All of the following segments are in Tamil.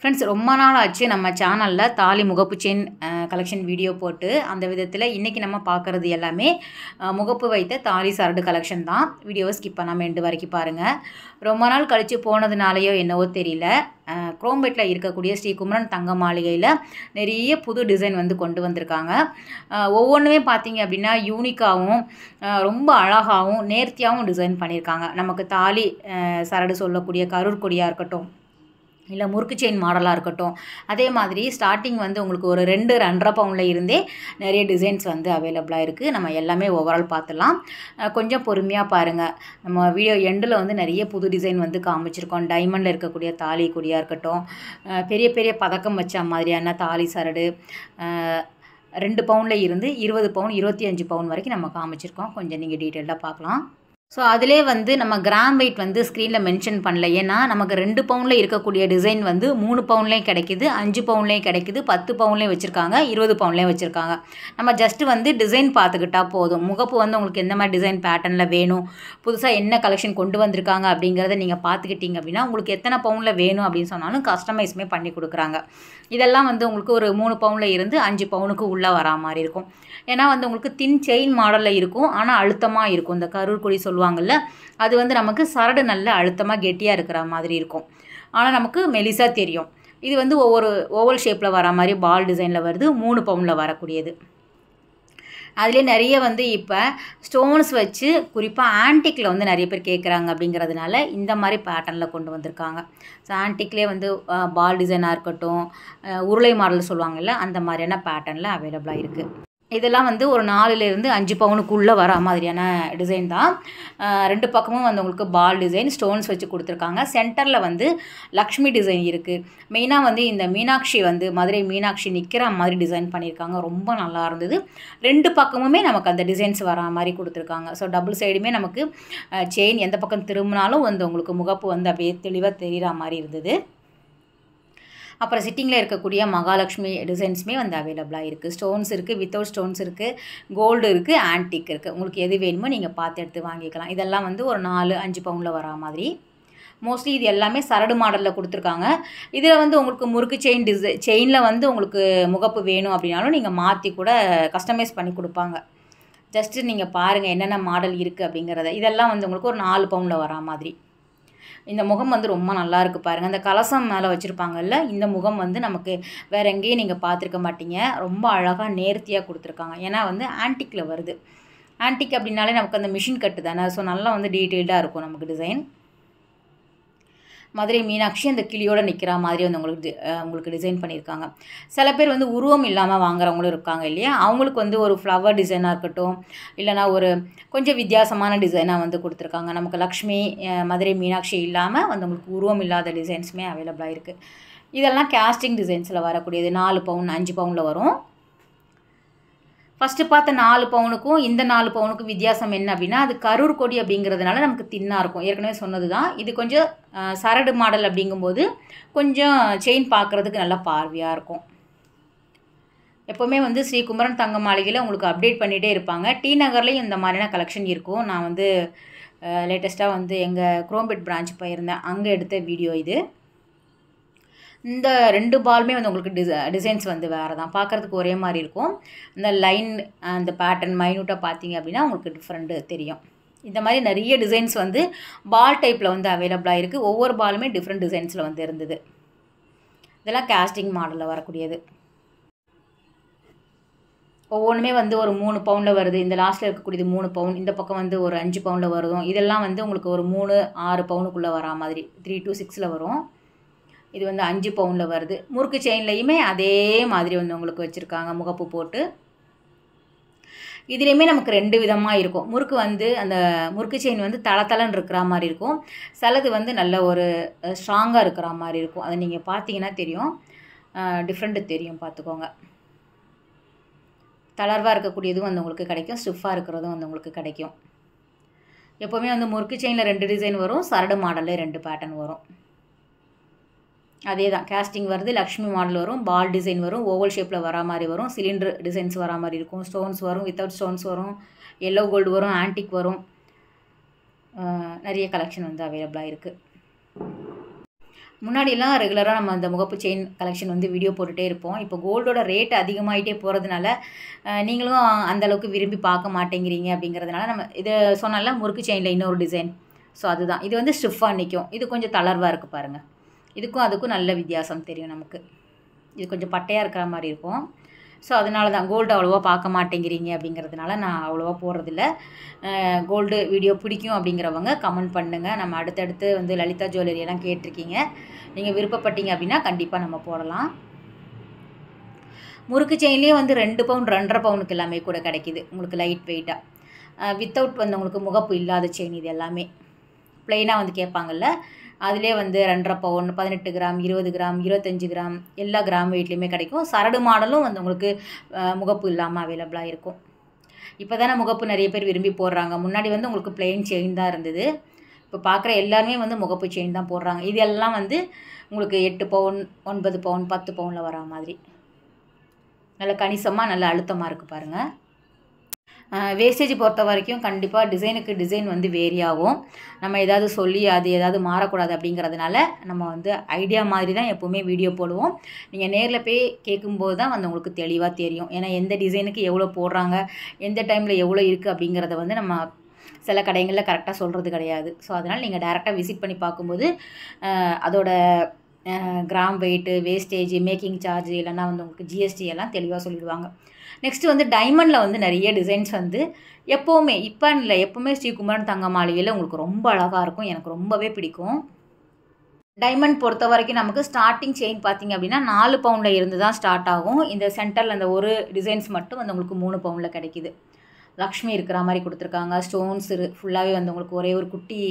ஃப்ரெண்ட்ஸ், ரொம்ப நாள் ஆச்சு நம்ம சேனலில் தாலி முகப்பு செயின் கலெக்ஷன் வீடியோ போட்டு. அந்த விதத்தில் இன்றைக்கி நம்ம பார்க்குறது எல்லாமே முகப்பு வைத்த தாலி சரடு கலெக்ஷன் தான். வீடியோவை ஸ்கிப் பண்ணாமல் எண்டு வரைக்கும் பாருங்கள். ரொம்ப நாள் கழித்து போனதுனாலையோ என்னவோ தெரியல, குரோம்பேட்டில் இருக்கக்கூடிய ஸ்ரீ குமரன் தங்க மாளிகையில் நிறைய புது டிசைன் வந்து கொண்டு வந்திருக்காங்க. ஒவ்வொன்றுமே பார்த்திங்க அப்படின்னா யூனிக்காகவும் ரொம்ப அழகாகவும் நேர்த்தியாகவும் டிசைன் பண்ணியிருக்காங்க. நமக்கு தாலி சரடு சொல்லக்கூடிய கரூர் கொடியாக இருக்கட்டும், இல்லை முறுக்கு செயின் மாடலாக இருக்கட்டும், அதே மாதிரி ஸ்டார்டிங் வந்து உங்களுக்கு ஒரு 2-2.5 பவுனில் இருந்தே நிறைய டிசைன்ஸ் வந்து அவைலபிளாக இருக்குது. நம்ம எல்லாமே ஓவரால் பார்த்துலாம். கொஞ்சம் பொறுமையாக பாருங்கள். நம்ம வீடியோ எண்டில் வந்து நிறைய புது டிசைன் வந்து காமிச்சிருக்கோம். டைமண்டில் இருக்கக்கூடிய தாலி கொடியாக இருக்கட்டும், பெரிய பெரிய பதக்கம் வச்ச மாதிரியான தாலி சரடு 2 பவுனில் இருந்து 20 பவுன் 25 பவுன் வரைக்கும் நம்ம காமிச்சிருக்கோம். கொஞ்சம் நீங்கள் டீட்டெயிலாக பார்க்கலாம். ஸோ அதிலே வந்து நம்ம கிராம் வெயிட் வந்து ஸ்க்ரீனில் மென்ஷன் பண்ணல. ஏன்னா நமக்கு 2 பவுனில் இருக்கக்கூடிய டிசைன் வந்து 3 பவுன்லேயும் கிடைக்கிது, 5 பவுன்லேயும் கிடைக்கிது, 10 பவுன்லேயும் வச்சுருக்காங்க, 20 பவுன்லேயும் வச்சுருக்காங்க. நம்ம ஜஸ்ட்டு வந்து டிசைன் பார்த்துக்கிட்டா போதும். முகப்பு வந்து உங்களுக்கு எந்த மாதிரி டிசைன் பேட்டர்னில் வேணும், புதுசாக என்ன கலெக்ஷன் கொண்டு வந்திருக்காங்க அப்படிங்கிறத நீங்கள் பார்த்துக்கிட்டிங்க அப்படின்னா உங்களுக்கு எத்தனை பவுனில் வேணும் அப்படின்னு சொன்னாலும் கஸ்டமைஸுமே பண்ணி கொடுக்குறாங்க. இதெல்லாம் வந்து உங்களுக்கு ஒரு 3 பவுனில் இருந்து 5 பவுனுக்கு உள்ளே வரா மாதிரி இருக்கும். ஏன்னா வந்து உங்களுக்கு தின் செயின் மாடலில் இருக்கும், ஆனால் அழுத்தமாக இருக்கும். இந்த கரூர் கொடி சொல்லுவாங்கள்ல, அது வந்து நமக்கு சரடு நல்ல அழுத்தமாக கெட்டியாக இருக்கிற மாதிரி இருக்கும், ஆனால் நமக்கு மெலிசாக தெரியும். இது வந்து ஒவ்வொரு ஓவல் ஷேப்பில் வர மாதிரி பால் டிசைனில் வருது, 3 பவுனில் வரக்கூடியது. அதிலே நிறைய வந்து இப்போ ஸ்டோன்ஸ் வச்சு குறிப்பாக ஆன்டிக்கில் வந்து நிறைய பேர் கேட்குறாங்க. அப்படிங்கிறதுனால இந்த மாதிரி பேட்டர்னில் கொண்டு வந்திருக்காங்க. ஸோ ஆன்டிக்லேயே வந்து பால் டிசைனாக இருக்கட்டும், உருளை மாடல் சொல்லுவாங்கள்ல, அந்த மாதிரியான பேட்டர்னில் அவைலபிளாக இருக்குது. இதெல்லாம் வந்து ஒரு 4லேருந்து 5 பவுனுக்குள்ளே வர மாதிரியான டிசைன் தான். 2 பக்கமும் வந்து உங்களுக்கு பால் டிசைன் ஸ்டோன்ஸ் வச்சு கொடுத்துருக்காங்க. சென்டரில் வந்து லக்ஷ்மி டிசைன் இருக்குது. மெயினாக வந்து இந்த மீனாட்சி வந்து மதுரை மீனாட்சி நிற்கிற மாதிரி டிசைன் பண்ணியிருக்காங்க. ரொம்ப நல்லா இருந்தது. 2 பக்கமுமே நமக்கு அந்த டிசைன்ஸ் வரா மாதிரி கொடுத்துருக்காங்க. ஸோ டபுள் சைடுமே நமக்கு செயின் எந்த பக்கம் திரும்பினாலும் வந்து உங்களுக்கு முகப்பு வந்து அப்படியே தெளிவாக தெரிகிற மாதிரி இருந்தது. அப்புறம் சிட்டிங்கில் இருக்கக்கூடிய மகாலட்சுமி டிசைன்ஸுமே வந்து அவைலபிளாக இருக்குது. ஸ்டோன்ஸ் இருக்குது, வித்தவுட் ஸ்டோன்ஸ் இருக்குது, கோல்டு இருக்குது, ஆன்டிக் இருக்குது. உங்களுக்கு எது வேணுமோ நீங்கள் பார்த்து எடுத்து வாங்கிக்கலாம். இதெல்லாம் வந்து ஒரு 4-5 பவுனில் வரா மாதிரி. மோஸ்ட்லி இது எல்லாமே சரடு மாடலில் கொடுத்துருக்காங்க. இதில் வந்து உங்களுக்கு முறுக்கு செயின் செயினில் வந்து உங்களுக்கு முகப்பு வேணும் அப்படின்னாலும் நீங்கள் மாற்றி கூட கஸ்டமைஸ் பண்ணி கொடுப்பாங்க. ஜஸ்ட்டு நீங்கள் பாருங்கள் என்னென்ன மாடல் இருக்குது அப்படிங்கிறத. இதெல்லாம் வந்து உங்களுக்கு ஒரு 4 பவுனில் வரா மாதிரி. இந்த முகம் வந்து ரொம்ப நல்லா இருக்குது பாருங்கள். அந்த கலசம் மேலே வச்சுருப்பாங்கல்ல, இந்த முகம் வந்து நமக்கு வேறு எங்கேயும் நீங்கள் பார்த்துருக்க மாட்டீங்க. ரொம்ப அழகாக நேர்த்தியாக கொடுத்துருக்காங்க. ஏன்னா வந்து ஆன்டிக்கில் வருது. ஆன்டிக் அப்படின்னாலே நமக்கு அந்த மிஷின் கட்டு தானே. ஸோ நல்லா வந்து டீட்டெயில்டாக இருக்கும் நமக்கு டிசைன். மதுரை மீனாட்சி அந்த கிளியோடு நிற்கிற மாதிரி வந்து உங்களுக்கு டிசைன் பண்ணியிருக்காங்க. சில பேர் வந்து உருவம் இல்லாமல் வாங்குறவங்களும் இருக்காங்க இல்லையா, அவங்களுக்கு வந்து ஒரு ஃப்ளவர் டிசைனாக இருக்கட்டும், இல்லைனா ஒரு கொஞ்சம் வித்தியாசமான டிசைனாக வந்து கொடுத்துருக்காங்க. நமக்கு லக்ஷ்மி மதுரை மீனாட்சி இல்லாமல் வந்து உங்களுக்கு உருவம் இல்லாத டிசைன்ஸுமே அவைலபிளாக இருக்குது. இதெல்லாம் கேஸ்டிங் டிசைன்ஸில் வரக்கூடியது. 4 பவுன் 5 பவுனில் வரும். ஃபஸ்ட்டு பார்த்த 4 பவுனுக்கும் இந்த 4 பவுனுக்கும் வித்தியாசம் என்ன அப்படின்னா, அது கரூர் கொடி அப்படிங்கிறதுனால நமக்கு தின்னாக இருக்கும். ஏற்கனவே சொன்னது தான். இது கொஞ்சம் சரடு மாடல் அப்படிங்கும்போது கொஞ்சம் செயின் பார்க்குறதுக்கு நல்லா பார்வையாக இருக்கும். எப்போவுமே வந்து ஸ்ரீ குமரன் தங்க மாளிகையில் உங்களுக்கு அப்டேட் பண்ணிகிட்டே இருப்பாங்க. டி நகர்லேயும் இந்த மாதிரியான கலெக்ஷன் இருக்கும். நான் வந்து லேட்டஸ்ட்டாக வந்து எங்கள் குரோம்பேட் பிரான்ச் போயிருந்தேன், அங்கே எடுத்த வீடியோ இது. இந்த 2 பாலுமே வந்து உங்களுக்கு டிசைன்ஸ் வந்து வேறு தான், பார்க்குறதுக்கு ஒரே மாதிரி இருக்கும். இந்த லைன் அந்த பேட்டர்ன் மைனூட்டாக பார்த்தீங்க அப்படின்னா உங்களுக்கு டிஃப்ரெண்ட்டு தெரியும். இந்த மாதிரி நிறைய டிசைன்ஸ் வந்து பால் டைப்பில் வந்து அவைலபிளாக இருக்குது. ஒவ்வொரு பாலுமே டிஃப்ரெண்ட் டிசைன்ஸில் வந்து இருந்தது. இதெல்லாம் கேஸ்டிங் மாடலில் வரக்கூடியது. ஒவ்வொன்றுமே வந்து ஒரு 3 பவுனில் வருது. இந்த லாஸ்ட்டில் இருக்கக்கூடியது 3 பவுன், இந்த பக்கம் வந்து ஒரு 5 பவுனில் வரும். இதெல்லாம் வந்து உங்களுக்கு ஒரு 3-6 பவுனுக்குள்ளே வரா மாதிரி 3-6 வரும். இது வந்து 5 பவுனில் வருது. முறுக்கு செயின்லையுமே அதே மாதிரி வந்து உங்களுக்கு வச்சுருக்காங்க முகப்பு போட்டு. இதுலேயுமே நமக்கு 2 விதமாக இருக்கும். முறுக்கு வந்து அந்த முறுக்கு செயின் வந்து தளன்னு இருக்கிற மாதிரி இருக்கும். சிலது வந்து நல்ல ஒரு ஸ்ட்ராங்காக இருக்கிற மாதிரி இருக்கும். அதை நீங்கள் பார்த்தீங்கன்னா தெரியும், டிஃப்ரெண்ட்டு தெரியும், பார்த்துக்கோங்க. தளர்வாக இருக்கக்கூடியதும் வந்து உங்களுக்கு கிடைக்கும், ஸ்டிஃபாக இருக்கிறதும் வந்து உங்களுக்கு கிடைக்கும். எப்போவுமே வந்து முறுக்கு செயினில் 2 டிசைன் வரும், சரடு மாடலில் 2 பேட்டர்ன் வரும். அதே தான் கேஸ்டிங் வருது, லக்ஷ்மி மாடல் வரும், பால் டிசைன் வரும், ஓவல் ஷேப்பில் வரா மாதிரி வரும், சிலிண்டர் டிசைன்ஸ் வரா மாதிரி இருக்கும், ஸ்டோன்ஸ் வரும், வித்தவுட் ஸ்டோன்ஸ் வரும், எல்லோ கோல்டு வரும், ஆன்டிக் வரும். நிறைய கலெக்ஷன் வந்து அவைலபிளாக இருக்குது. முன்னாடிலாம் ரெகுலராக நம்ம அந்த முகப்பு செயின் கலெக்ஷன் வந்து வீடியோ போட்டுகிட்டே இருப்போம். இப்போ கோல்டோட ரேட் அதிகமாகிட்டே போகிறதுனால நீங்களும் அந்தளவுக்கு விரும்பி பார்க்க மாட்டேங்கிறீங்க. அப்படிங்கிறதுனால நம்ம இதை சொன்னால முறுக்கு செயினில் இன்னொரு டிசைன். ஸோ அதுதான் இது வந்து ஸ்டிஃபாக நிற்கும். இது கொஞ்சம் தளர்வாக இருக்குது பாருங்கள். இதுக்கும் அதுக்கும் நல்ல வித்தியாசம் தெரியும் நமக்கு. இது கொஞ்சம் பட்டையாக இருக்கிற மாதிரி இருக்கும். ஸோ அதனால தான் கோல்டு அவ்வளோவா பார்க்க மாட்டேங்கிறீங்க அப்படிங்கிறதுனால நான் அவ்வளோவா போடுறதில்ல. கோல்டு வீடியோ பிடிக்கும் அப்படிங்கிறவங்க கமெண்ட் பண்ணுங்கள். நம்ம அடுத்தடுத்து வந்து லலிதா ஜுவல்லரியெல்லாம் கேட்டிருக்கீங்க. நீங்கள் விருப்பப்பட்டீங்க அப்படின்னா கண்டிப்பாக நம்ம போடலாம். முறுக்கு செயின்லேயே வந்து 2 பவுன் 2.5 பவுனுக்கு எல்லாமே கூட கிடைக்கிது உங்களுக்கு லைட் வெயிட்டாக. வித்தவுட் வந்து உங்களுக்கு முகப்பு இல்லாத செயின் இது எல்லாமே ப்ளைனாக வந்து கேட்பாங்கள்ல, அதிலே வந்து 2.5 பவுன் 18 கிராம் 20 கிராம் 25 கிராம் எல்லா கிராம் வெயிட்லேயுமே கிடைக்கும். சரடு மாடலும் வந்து உங்களுக்கு முகப்பு இல்லாமல் அவைலபிளாக இருக்கும். இப்போ தானே முகப்பு நிறைய பேர் விரும்பி போடுறாங்க. முன்னாடி வந்து உங்களுக்கு பிளெயின் செயின் தான் இருந்தது. இப்போ பார்க்குற எல்லாருமே வந்து முகப்பு செயின் தான் போடுறாங்க. இது எல்லாம் வந்து உங்களுக்கு 8 பவுன் 9 பவுன் 10 பவுனில் வரா மாதிரி நல்ல கணிசமாக நல்ல அழுத்தமாக இருக்குது பாருங்கள். வேஸ்டேஜ் பொறுத்த வரைக்கும் கண்டிப்பாக டிசைனுக்கு டிசைன் வந்து வேரி ஆகும். நம்ம ஏதாவது சொல்லி அது ஏதாவது மாறக்கூடாது அப்படிங்கிறதுனால நம்ம வந்து ஐடியா மாதிரி தான் எப்போவுமே வீடியோ போடுவோம். நீங்கள் நேரில் போய் கேட்கும்போது தான் வந்து உங்களுக்கு தெளிவாக தெரியும். ஏன்னா எந்த டிசைனுக்கு எவ்வளோ போடுறாங்க, எந்த டைமில் எவ்வளோ இருக்குது அப்படிங்கிறத வந்து நம்ம சில கடைகளில் கரெக்டாக சொல்கிறது கிடையாது. ஸோ அதனால் நீங்கள் டேரெக்டாக விசிட் பண்ணி பார்க்கும்போது அதோட gram weight, wastage, making charge இல்லைன்னா வந்து உங்களுக்கு ஜிஎஸ்டி எல்லாம் தெளிவாக சொல்லிடுவாங்க. நெக்ஸ்ட்டு வந்து டைமண்டில் வந்து நிறைய டிசைன்ஸ் வந்து எப்போவுமே இப்போ இல்லை எப்போவுமே ஸ்ரீகுமரன் தங்க மாளிகையில் உங்களுக்கு ரொம்ப அழகாக இருக்கும். எனக்கு ரொம்பவே பிடிக்கும். டைமண்ட் பொறுத்த வரைக்கும் நமக்கு ஸ்டார்டிங் செயின் பார்த்திங்க அப்படின்னா 4 பவுனில் இருந்து தான் ஸ்டார்ட் ஆகும். இந்த சென்டரில் அந்த ஒரு டிசைன்ஸ் மட்டும் வந்து உங்களுக்கு 3 பவுனில் கிடைக்கிது. லக்ஷ்மி இருக்கிற மாதிரி கொடுத்துருக்காங்க. ஸ்டோன்ஸ் ஃபுல்லாகவே வந்து உங்களுக்கு ஒரே ஒரு குட்டி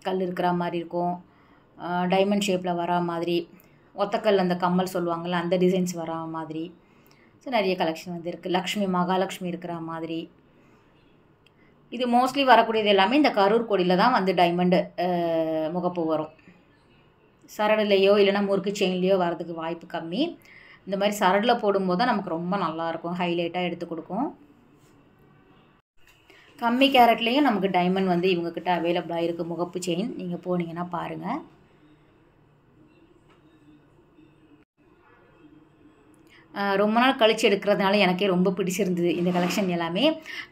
கல் இருக்கிற மாதிரி இருக்கும். டைமண்ட் ஷேப்பில் வரா மாதிரி, ஒத்தக்கல் அந்த கம்மல் சொல்லுவாங்கள்ல அந்த டிசைன்ஸ் வரா மாதிரி. ஸோ நிறைய கலெக்ஷன் வந்து இருக்குது. லக்ஷ்மி மகாலட்சுமி இருக்கிற மாதிரி. இது மோஸ்ட்லி வரக்கூடியது எல்லாமே இந்த கரூர் கொடியில் தான் வந்து டைமண்டு முகப்பு வரும். சரடுலையோ இல்லைனா முறுக்கு செயின்லேயோ வரதுக்கு வாய்ப்பு கம்மி. இந்த மாதிரி சரடில் போடும்போது தான் நமக்கு ரொம்ப நல்லாயிருக்கும், ஹைலைட்டாக எடுத்து கொடுக்கும். கம்மி கேரட்லேயும் நமக்கு டைமண்ட் வந்து இவங்கக்கிட்ட அவைலபிளாக இருக்குது முகப்பு செயின். நீங்கள் போனீங்கன்னா பாருங்கள். ரொம்ப நாள் கழித்து எடுக்கிறதுனால எனக்கே ரொம்ப பிடிச்சிருந்தது இந்த கலெக்ஷன் எல்லாமே.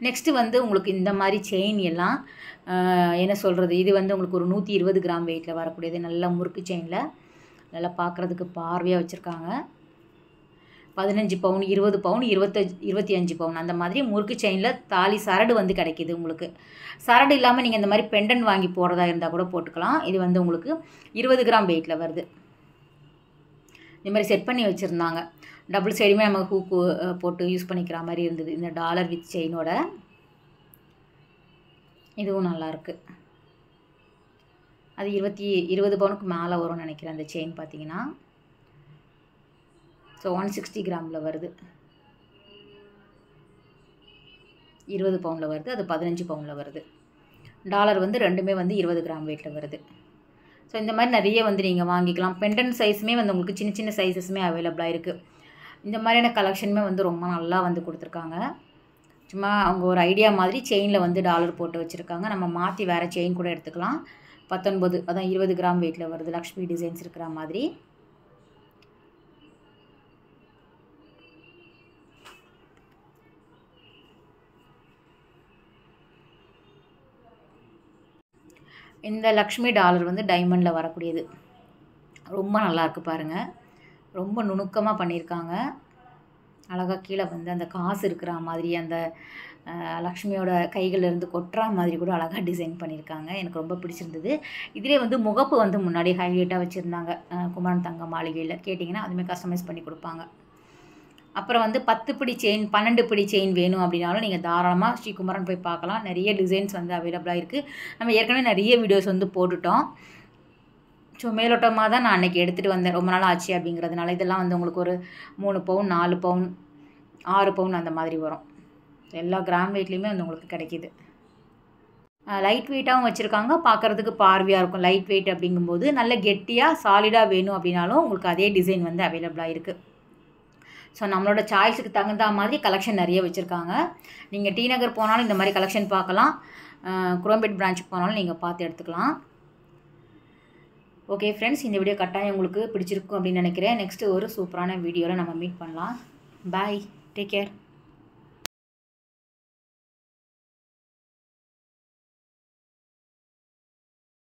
நெக்ஸ்ட்டு வந்து உங்களுக்கு இந்த மாதிரி செயின் எல்லாம் என்ன சொல்கிறது, இது வந்து உங்களுக்கு ஒரு 120 கிராம் வெயிட்டில் வரக்கூடியது. நல்ல முறுக்கு செயினில் நல்லா பார்க்குறதுக்கு பார்வையாக வச்சுருக்காங்க. 15 பவுன் 20 பவுன் 25 பவுன் அந்த மாதிரி முறுக்கு செயினில் தாலி சரடு வந்து கிடைக்கிது உங்களுக்கு. சரடு இல்லாமல் நீங்கள் இந்த மாதிரி பெண்டன் வாங்கி போடுறதா இருந்தால் கூட போட்டுக்கலாம். இது வந்து உங்களுக்கு 20 கிராம் வெயிட்டில் வருது. இந்த மாதிரி செட் பண்ணி வச்சுருந்தாங்க. டபுள் சைடுமே நம்ம ஹூக்கு போட்டு யூஸ் பண்ணிக்கிற மாதிரி இருந்தது. இந்த டாலர் வித் செயினோட இதுவும் நல்லாயிருக்கு. அது 20 பவுனுக்கு மேலே வரும்னு நினைக்கிறேன் அந்த செயின் பார்த்தீங்கன்னா. ஸோ 160 கிராமில் வருது. 20 பவுனில் வருது, அது 15 பவுனில் வருது. டாலர் வந்து ரெண்டுமே வந்து 20 கிராம் வெயிட்டில் வருது. ஸோ இந்த மாதிரி நிறைய வந்து நீங்கள் வாங்கிக்கலாம். பெண்டன் சைஸுமே வந்து உங்களுக்கு சின்ன சின்ன சைஸஸுமே அவைலபிளாக இருக்குது. இந்த மாதிரியான கலெக்ஷனுமே வந்து ரொம்ப நல்லா வந்து கொடுத்துருக்காங்க. சும்மா அவங்க ஒரு ஐடியா மாதிரி செயினில் வந்து டாலர் போட்டு வச்சுருக்காங்க. நம்ம மாற்றி வேறு செயின் கூட எடுத்துக்கலாம். 19 அதான் 20 கிராம் வெயிட்டில் வருது. லக்ஷ்மி டிசைன்ஸ் இருக்கிற மாதிரி. இந்த லக்ஷ்மி டாலர் வந்து டைமண்டில் வரக்கூடியது. ரொம்ப நல்லாயிருக்கு பாருங்கள். ரொம்ப நுணுக்கமாக பண்ணியிருக்காங்க. அழகாக கீழே வந்து அந்த காசு இருக்கிற மாதிரி அந்த லக்ஷ்மியோட கைகளிலிருந்து கொட்டுற மாதிரி கூட அழகாக டிசைன் பண்ணியிருக்காங்க. எனக்கு ரொம்ப பிடிச்சிருந்தது. இதிலே வந்து முகப்பு வந்து முன்னாடி ஹைலைட்டாக வச்சுருந்தாங்க குமரன் தங்க மாளிகையில். கேட்டிங்கன்னா அதுவுமே கஸ்டமைஸ் பண்ணி கொடுப்பாங்க. அப்புறம் வந்து 10 பிடி செயின் 12 பிடி செயின் வேணும் அப்படின்னாலும் நீங்கள் தாராளமாக ஸ்ரீகுமரன் போய் பார்க்கலாம். நிறைய டிசைன்ஸ் வந்து அவைலபிளாக இருக்குது. நம்ம ஏற்கனவே நிறைய வீடியோஸ் வந்து போட்டுட்டோம். ஸோ மேலோட்டமாக தான் நான் அன்றைக்கி எடுத்துகிட்டு வந்தேன். ரொம்ப நாள் ஆச்சு அப்படிங்கிறதுனால. இதெல்லாம் வந்து உங்களுக்கு ஒரு 3 பவுன் 4 பவுன் 6 பவுன் அந்த மாதிரி வரும். எல்லா கிராம் வெயிட்லேயுமே வந்து உங்களுக்கு கிடைக்கிது. லைட் வெயிட்டாகவும் வச்சுருக்காங்க. பார்க்குறதுக்கு பார்வையாக இருக்கும். லைட் வெயிட் அப்படிங்கும்போது நல்ல கெட்டியாக சாலிடாக வேணும் அப்படின்னாலும் உங்களுக்கு அதே டிசைன் வந்து அவைலபிளாக இருக்குது. ஸோ நம்மளோட சாய்ஸுக்கு தகுந்த மாதிரி கலெக்ஷன் நிறைய வச்சுருக்காங்க. நீங்கள் டி நகர் போனாலும் இந்த மாதிரி கலெக்ஷன் பார்க்கலாம். குரோம்பேட் பிரான்ச்சுக்கு போனாலும் நீங்கள் பார்த்து எடுத்துக்கலாம். ஓகே ஃப்ரெண்ட்ஸ், இந்த வீடியோ கட்டாயம் உங்களுக்கு பிடிச்சிருக்கும் அப்படின்னு நினைக்கிறேன். நெக்ஸ்ட்டு ஒரு சூப்பரான வீடியோவில் நம்ம மீட் பண்ணலாம். பாய், டேக் கேர்.